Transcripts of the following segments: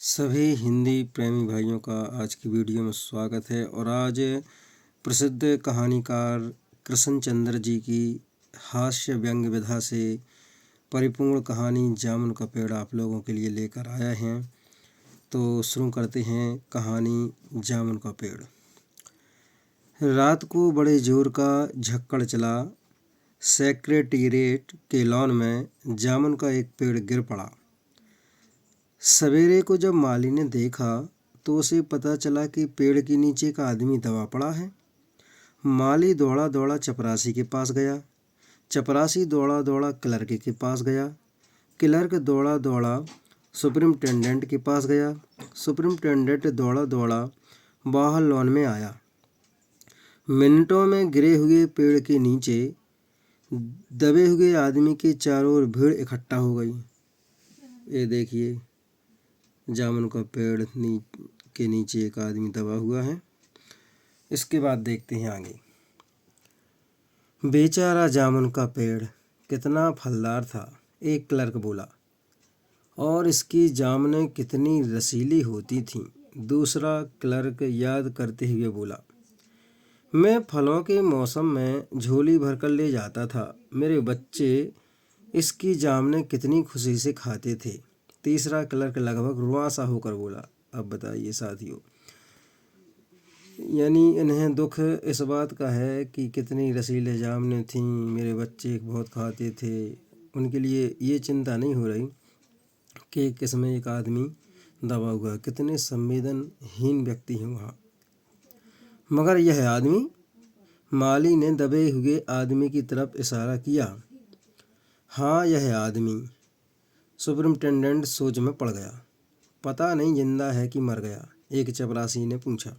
सभी हिंदी प्रेमी भाइयों का आज की वीडियो में स्वागत है। और आज प्रसिद्ध कहानीकार कृष्णचंद्र जी की हास्य व्यंग्य विधा से परिपूर्ण कहानी जामुन का पेड़ आप लोगों के लिए लेकर आया हैं। तो शुरू करते हैं कहानी जामुन का पेड़। रात को बड़े जोर का झक्कड़ चला। सेक्रेटेरिएट के लॉन में जामुन का एक पेड़ गिर पड़ा। सवेरे को जब माली ने देखा तो उसे पता चला कि पेड़ के नीचे का आदमी दबा पड़ा है। माली दौड़ा दौड़ा चपरासी के पास गया। चपरासी दौड़ा दौड़ा क्लर्क के पास गया। क्लर्क दौड़ा दौड़ा सुपरिंटेंडेंट के पास गया। सुपरिंटेंडेंट दौड़ा दौड़ा बाहर लॉन में आया। मिनटों में गिरे हुए पेड़ के नीचे दबे हुए आदमी के चारों ओर भीड़ इकट्ठा हो गई। ये देखिए, जामुन का पेड़ के नीचे एक आदमी दबा हुआ है। इसके बाद देखते हैं आगे। बेचारा जामुन का पेड़ कितना फलदार था, एक क्लर्क बोला, और इसकी जामुनें कितनी रसीली होती थीं। दूसरा क्लर्क याद करते हुए बोला, मैं फलों के मौसम में झोली भरकर ले जाता था। मेरे बच्चे इसकी जामुनें कितनी खुशी से खाते थे। तीसरा क्लर्क लगभग रुआंसा होकर बोला, अब बताइए साथियों, यानी इन्हें दुख इस बात का है कि कितनी रसीले जामुनें थीं, मेरे बच्चे बहुत खाते थे। उनके लिए ये चिंता नहीं हो रही कि किसमें एक आदमी दबा हुआ। कितने संवेदनहीन व्यक्ति हैं वहाँ। मगर यह आदमी, माली ने दबे हुए आदमी की तरफ इशारा किया। हाँ, यह आदमी। सुपरिंटेंडेंट सोच में पड़ गया। पता नहीं जिंदा है कि मर गया। एक चपरासी ने पूछा।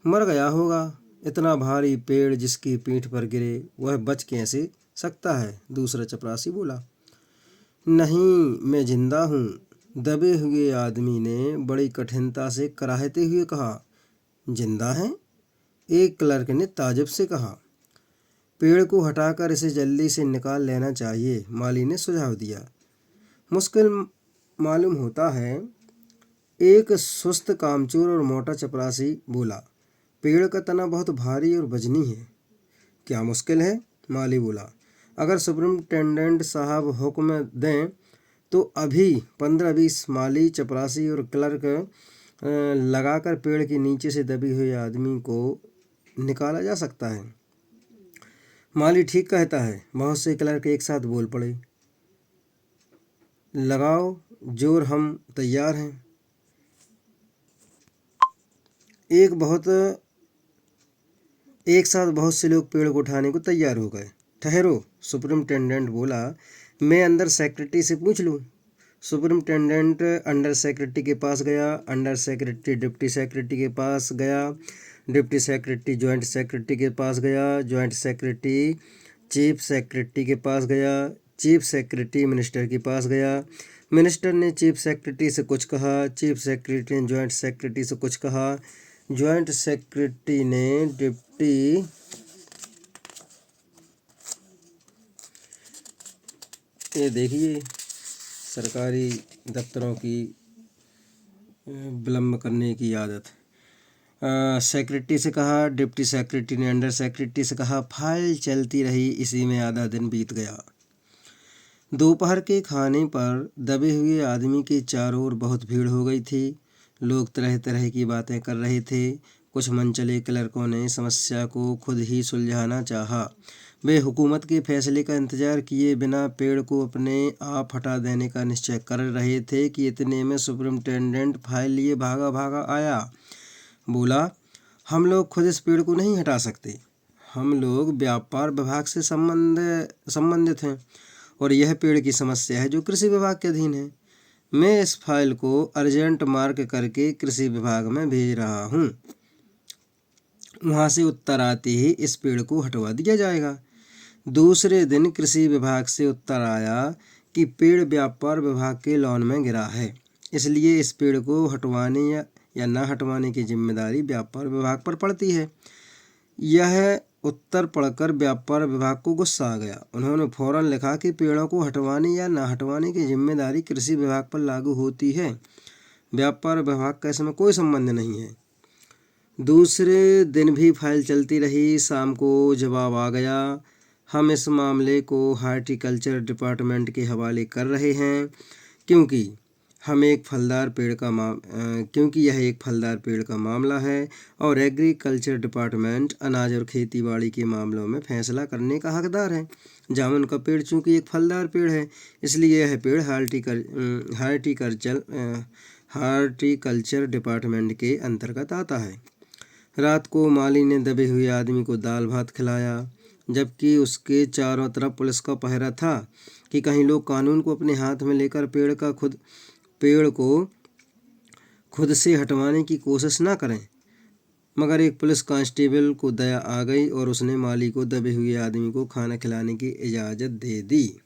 मर गया होगा, इतना भारी पेड़ जिसकी पीठ पर गिरे वह बच कैसे सकता है? दूसरा चपरासी बोला। नहीं, मैं जिंदा हूँ, दबे हुए आदमी ने बड़ी कठिनता से कराहते हुए कहा। जिंदा है? एक क्लर्क ने ताज्जुब से कहा। पेड़ को हटाकर इसे जल्दी से निकाल लेना चाहिए, माली ने सुझाव दिया। मुश्किल मालूम होता है, एक सुस्त कामचोर और मोटा चपरासी बोला। पेड़ का तना बहुत भारी और वजनी है। क्या मुश्किल है? माली बोला। अगर सुपरिंटेंडेंट साहब हुक्म दें तो अभी 15-20 माली, चपरासी और क्लर्क लगाकर पेड़ के नीचे से दबे हुए आदमी को निकाला जा सकता है। माली ठीक कहता है। बहुत से क्लर्क एक साथ बोल पड़े। लगाओ जोर, हम तैयार हैं। एक साथ बहुत से लोग पेड़ को उठाने को तैयार हो गए। ठहरो, सुपरिंटेंडेंट बोला, मैं अंदर सेक्रेटरी से पूछ लूँ। सुपरिंटेंडेंट अंडर सेक्रेटरी के पास गया। अंडर सेक्रेटरी डिप्टी सेक्रेटरी के पास गया। डिप्टी सेक्रेटरी जॉइंट सेक्रेटरी के पास गया। जॉइंट सेक्रेटरी चीफ सेक्रेटरी के पास गया। चीफ सेक्रेटरी मिनिस्टर के पास गया। मिनिस्टर ने चीफ सेक्रेटरी से कुछ कहा। चीफ सेक्रेटरी ने जॉइंट सेक्रेटरी से कुछ कहा। जॉइंट सेक्रेटरी ने डिप्टी ये देखिए, सरकारी दफ्तरों की विलम्ब करने की आदत। सेक्रेटरी से कहा। डिप्टी सेक्रेटरी ने अंडर सेक्रेटरी से कहा। फाइल चलती रही। इसी में आधा दिन बीत गया। दोपहर के खाने पर दबे हुए आदमी के चारों ओर बहुत भीड़ हो गई थी। लोग तरह तरह की बातें कर रहे थे। कुछ मनचले क्लर्कों ने समस्या को खुद ही सुलझाना चाहा। वे हुकूमत के फैसले का इंतजार किए बिना पेड़ को अपने आप हटा देने का निश्चय कर रहे थे कि इतने में सुपरिंटेंडेंट फाइल लिए भागा भागा आया। बोला, हम लोग खुद इस पेड़ को नहीं हटा सकते। हम लोग व्यापार विभाग से संबंधित हैं और यह पेड़ की समस्या है जो कृषि विभाग के अधीन है। मैं इस फाइल को अर्जेंट मार्क करके कृषि विभाग में भेज रहा हूँ। वहाँ से उत्तर आते ही इस पेड़ को हटवा दिया जाएगा। दूसरे दिन कृषि विभाग से उत्तर आया कि पेड़ व्यापार विभाग के लॉन में गिरा है, इसलिए इस पेड़ को हटवाने या न हटवाने की जिम्मेदारी व्यापार विभाग पर पड़ती है। यह उत्तर पढ़कर व्यापार विभाग को गुस्सा आ गया। उन्होंने फौरन लिखा कि पेड़ों को हटवाने या न हटवाने की जिम्मेदारी कृषि विभाग पर लागू होती है। व्यापार विभाग का इसमें कोई संबंध नहीं है। दूसरे दिन भी फाइल चलती रही। शाम को जवाब आ गया। हम इस मामले को हार्टिकल्चर डिपार्टमेंट के हवाले कर रहे हैं क्योंकि यह एक फलदार पेड़ का मामला है और एग्रीकल्चर डिपार्टमेंट अनाज और खेतीबाड़ी के मामलों में फैसला करने का हकदार है। जामुन का पेड़ चूँकि एक फलदार पेड़ है, इसलिए यह पेड़ हार्टिकल्चर डिपार्टमेंट के अंतर्गत आता है। रात को माली ने दबे हुए आदमी को दाल भात खिलाया, जबकि उसके चारों तरफ पुलिस का पहरा था कि कहीं लोग कानून को अपने हाथ में लेकर पेड़ को खुद से हटवाने की कोशिश न करें। मगर एक पुलिस कांस्टेबल को दया आ गई और उसने माली को दबे हुए आदमी को खाना खिलाने की इजाज़त दे दी।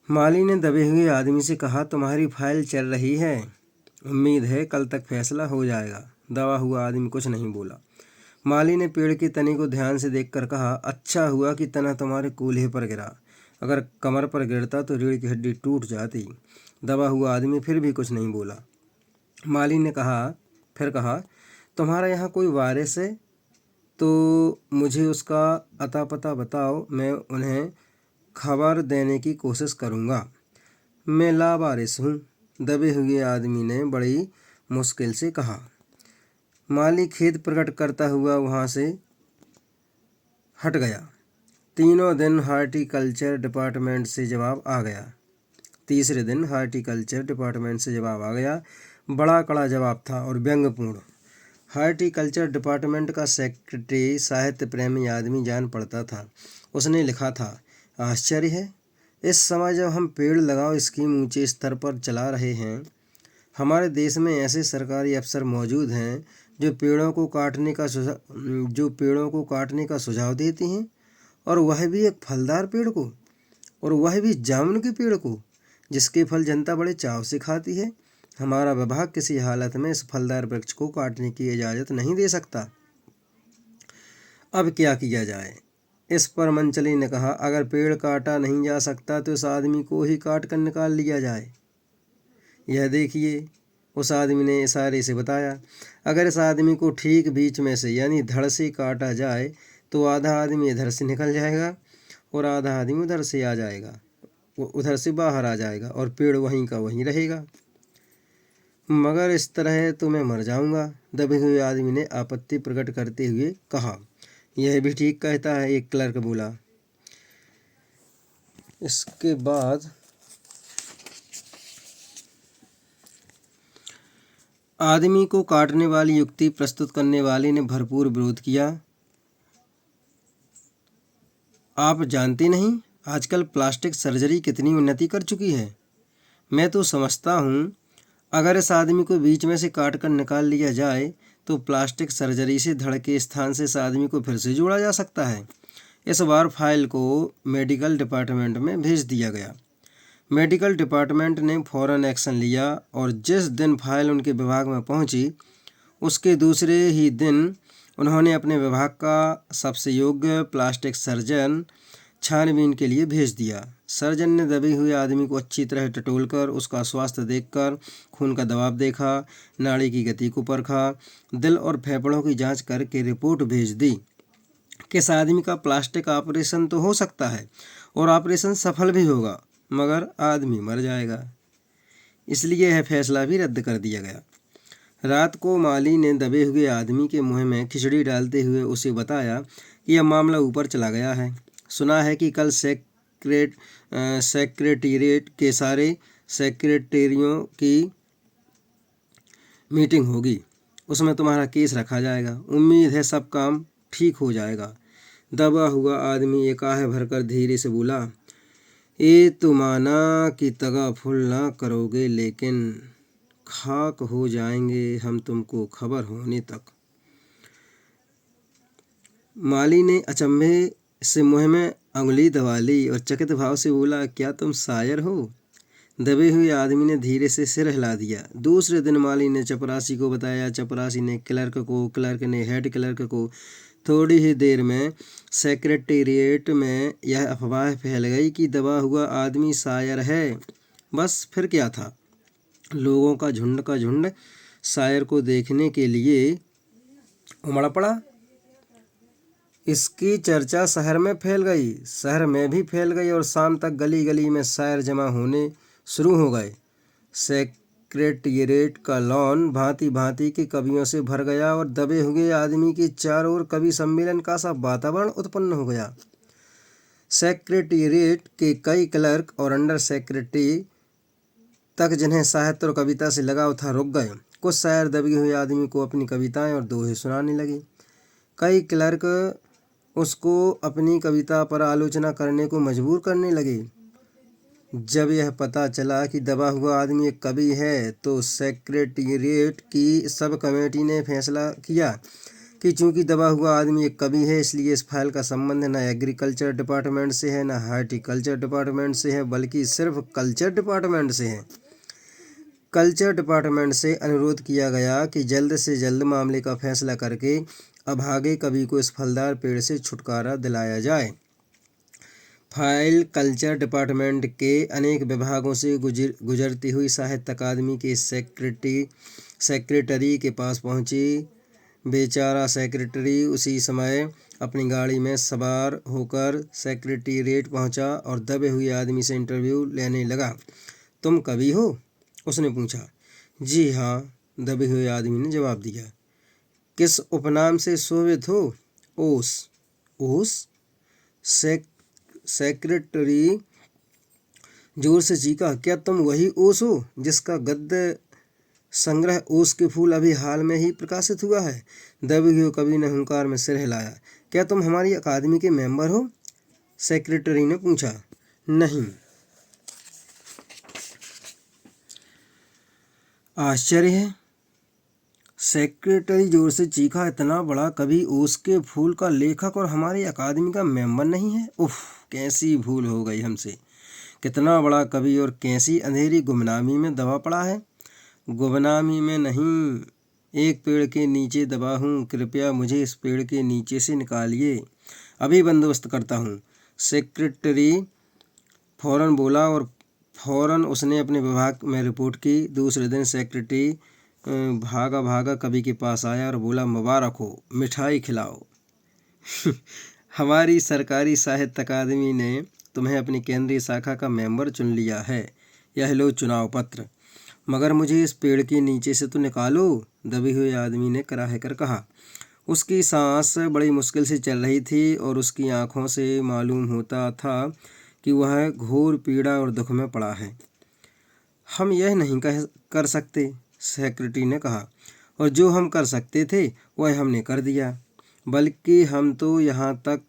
माली ने दबे हुए आदमी से कहा, तुम्हारी फाइल चल रही है, उम्मीद है कल तक फैसला हो जाएगा। दबा हुआ आदमी कुछ नहीं बोला। माली ने पेड़ के तने को ध्यान से देखकर कहा, अच्छा हुआ कि तना तुम्हारे कूल्हे पर गिरा, अगर कमर पर गिरता तो रीढ़ की हड्डी टूट जाती। दबा हुआ आदमी फिर भी कुछ नहीं बोला। माली ने फिर कहा, तुम्हारा यहाँ कोई वारिस है तो मुझे उसका अता पता बताओ, मैं उन्हें खबर देने की कोशिश करूँगा। मैं लावारिस हूँ, दबे हुए आदमी ने बड़ी मुश्किल से कहा। माली खेद प्रकट करता हुआ वहाँ से हट गया। तीनों दिन हार्टिकल्चर डिपार्टमेंट से जवाब आ गया। तीसरे दिन हार्टिकल्चर डिपार्टमेंट से जवाब आ गया। बड़ा कड़ा जवाब था और व्यंग्यपूर्ण। हार्टिकल्चर डिपार्टमेंट का सेक्रेटरी साहित्य प्रेमी आदमी जान पड़ता था। उसने लिखा था, आश्चर्य है, इस समय जब हम पेड़ लगाओ स्कीम ऊंचे स्तर पर चला रहे हैं, हमारे देश में ऐसे सरकारी अफसर मौजूद हैं जो पेड़ों को काटने का सुझाव देते हैं, और वह भी एक फलदार पेड़ को, और वह भी जामुन के पेड़ को, जिसके फल जनता बड़े चाव से खाती है। हमारा विभाग किसी हालत में इस फलदार वृक्ष को काटने की इजाज़त नहीं दे सकता। अब क्या किया जाए? इस पर मंचली ने कहा, अगर पेड़ काटा नहीं जा सकता तो इस आदमी को ही काट कर निकाल लिया जाए। यह देखिए, उस आदमी ने इशारे से बताया। अगर इस आदमी को ठीक बीच में से यानी धड़ से काटा जाए तो आधा आदमी इधर से निकल जाएगा और आधा आदमी उधर से आ जाएगा, वो उधर से बाहर आ जाएगा और पेड़ वहीं का वहीं रहेगा। मगर इस तरह तो मैं मर जाऊंगा, दबे हुए आदमी ने आपत्ति प्रकट करते हुए कहा। यह भी ठीक कहता है, एक क्लर्क बोला। इसके बाद आदमी को काटने वाली युक्ति प्रस्तुत करने वाले ने भरपूर विरोध किया। आप जानते नहीं आजकल प्लास्टिक सर्जरी कितनी उन्नति कर चुकी है। मैं तो समझता हूँ अगर इस आदमी को बीच में से काट कर निकाल लिया जाए तो प्लास्टिक सर्जरी से धड़ के स्थान से इस आदमी को फिर से जोड़ा जा सकता है। इस बार फाइल को मेडिकल डिपार्टमेंट में भेज दिया गया। मेडिकल डिपार्टमेंट ने फ़ौरन एक्शन लिया और जिस दिन फाइल उनके विभाग में पहुंची उसके दूसरे ही दिन उन्होंने अपने विभाग का सबसे योग्य प्लास्टिक सर्जन छानबीन के लिए भेज दिया। सर्जन ने दबे हुए आदमी को अच्छी तरह टटोलकर उसका स्वास्थ्य देखकर खून का दबाव देखा, नाड़ी की गति को परखा, दिल और फेफड़ों की जांच करके रिपोर्ट भेज दी कि इस आदमी का प्लास्टिक ऑपरेशन तो हो सकता है और ऑपरेशन सफल भी होगा, मगर आदमी मर जाएगा। इसलिए यह फैसला भी रद्द कर दिया गया। रात को माली ने दबे हुए आदमी के मुंह में खिचड़ी डालते हुए उसे बताया कि यह मामला ऊपर चला गया है। सुना है कि कल सेक्रेटेरिएट के सारे सेक्रेटरियों की मीटिंग होगी, उसमें तुम्हारा केस रखा जाएगा। उम्मीद है सब काम ठीक हो जाएगा। दबा हुआ आदमी एकाहे भरकर धीरे से बोला, ये तो माना कि तगा फुल ना करोगे, लेकिन खाक हो जाएंगे हम तुमको खबर होने तक। माली ने अचंभे से मुँह में अंगुली दबा ली और चकित भाव से बोला, क्या तुम शायर हो? दबे हुए आदमी ने धीरे से सिर हिला दिया। दूसरे दिन माली ने चपरासी को बताया, चपरासी ने क्लर्क को, क्लर्क ने हेड क्लर्क को। थोड़ी ही देर में सेक्रेटेरिएट में यह अफवाह फैल गई कि दबा हुआ आदमी शायर है। बस फिर क्या था, लोगों का झुंड शायर को देखने के लिए उमड़ पड़ा। इसकी चर्चा शहर में फैल गई, शहर में भी फैल गई और शाम तक गली गली में शायर जमा होने शुरू हो गए। सेक्रेटेरिएट का लॉन भांति भांति के कवियों से भर गया और दबे हुए आदमी के चारों ओर कवि सम्मेलन का सा वातावरण उत्पन्न हो गया। सेक्रेटेरिएट के कई क्लर्क और अंडर सेक्रेटरी तक जिन्हें साहित्य और कविता से लगाव था रुक गए। कुछ शायर दबे हुए आदमी को अपनी कविताएं और दोहे सुनाने लगे। कई क्लर्क उसको अपनी कविता पर आलोचना करने को मजबूर करने लगे। जब यह पता चला कि दबा हुआ आदमी एक कवि है तो सेक्रेटेरिएट की सब कमेटी ने फैसला किया कि चूंकि दबा हुआ आदमी एक कवि है इसलिए इस फाइल का संबंध न एग्रीकल्चर डिपार्टमेंट से है, न हार्टिकल्चर डिपार्टमेंट से है, बल्कि सिर्फ कल्चर डिपार्टमेंट से है। कल्चर डिपार्टमेंट से अनुरोध किया गया कि जल्द से जल्द मामले का फैसला करके अभागे कवि को इस फलदार पेड़ से छुटकारा दिलाया जाए। फाइल कल्चर डिपार्टमेंट के अनेक विभागों से गुजरती हुई साहित्य अकादमी के सेक्रेटरी के पास पहुंची। बेचारा सेक्रेटरी उसी समय अपनी गाड़ी में सवार होकर सेक्रेटेरिएट पहुंचा और दबे हुए आदमी से इंटरव्यू लेने लगा। तुम कवि हो? उसने पूछा। जी हाँ, दबे हुए आदमी ने जवाब दिया। किस उपनाम से शोभित हो? ओस। ओस? सेक्रेटरी जोर से चीखा। क्या तुम वही ओस हो जिसका गद्य संग्रह ओस के फूल अभी हाल में ही प्रकाशित हुआ है? दबे हुए कवि ने हुंकार में सिर हिलाया। क्या तुम हमारी अकादमी के मेंबर हो? सेक्रेटरी ने पूछा। नहीं। आश्चर्य है? सेक्रेटरी जोर से चीखा। इतना बड़ा कवि ओस के फूल का लेखक और हमारी अकादमी का मेंबर नहीं है? उफ, कैसी भूल हो गई हमसे। कितना बड़ा कवि और कैसी अंधेरी गुमनामी में दबा पड़ा है। गुमनामी में नहीं, एक पेड़ के नीचे दबा हूँ। कृपया मुझे इस पेड़ के नीचे से निकालिए, अभी बंदोबस्त करता हूँ। सेक्रेटरी फौरन बोला और फौरन उसने अपने विभाग में रिपोर्ट की। दूसरे दिन सेक्रेटरी भागा भागा कवि के पास आया और बोला, मुबारक हो, मिठाई खिलाओ। हमारी सरकारी साहित्य अकादमी ने तुम्हें अपनी केंद्रीय शाखा का मेंबर चुन लिया है। यह लो चुनाव पत्र, मगर मुझे इस पेड़ के नीचे से तो निकालो, दबे हुए आदमी ने कराह कर कहा। उसकी सांस बड़ी मुश्किल से चल रही थी और उसकी आंखों से मालूम होता था कि वह घोर पीड़ा और दुख में पड़ा है। हम यह नहीं कर सकते, सेक्रेटरी ने कहा, और जो हम कर सकते थे वह हमने कर दिया। बल्कि हम तो यहाँ तक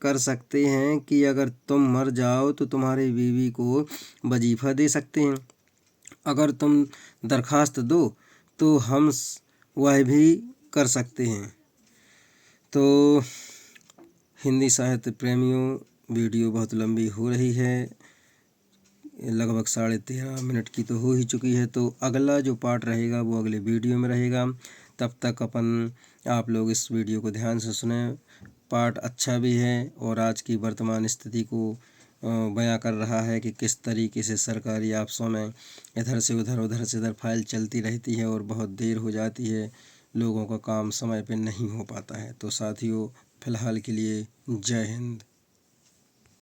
कर सकते हैं कि अगर तुम मर जाओ तो तुम्हारी बीवी को वजीफा दे सकते हैं। अगर तुम दरखास्त दो तो हम वह भी कर सकते हैं। तो हिंदी साहित्य प्रेमियों, वीडियो बहुत लंबी हो रही है, लगभग 13.5 मिनट की तो हो ही चुकी है। तो अगला जो पार्ट रहेगा वो अगले वीडियो में रहेगा। तब तक आप लोग इस वीडियो को ध्यान से सुने। पार्ट अच्छा भी है और आज की वर्तमान स्थिति को बयां कर रहा है कि किस तरीके से सरकारी ऑफिसों में इधर से उधर फाइल चलती रहती है और बहुत देर हो जाती है, लोगों का काम समय पे नहीं हो पाता है। तो साथियों, फिलहाल के लिए जय हिंद।